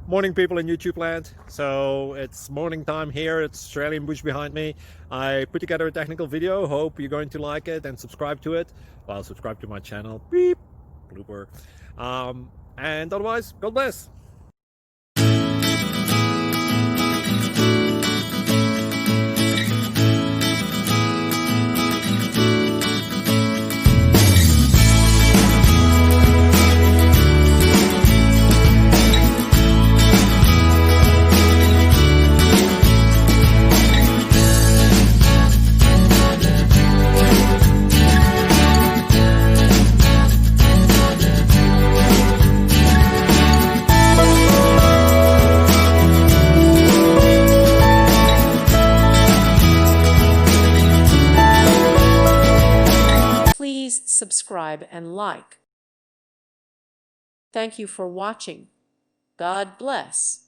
Morning, people in YouTube land. So it's morning time here. It's Australian bush behind me. I put together a technical video. Hope you're going to like it and subscribe to it. Well, subscribe to my channel. Beep. Blooper. And otherwise, God bless. Please subscribe and like. Thank you for watching. God bless.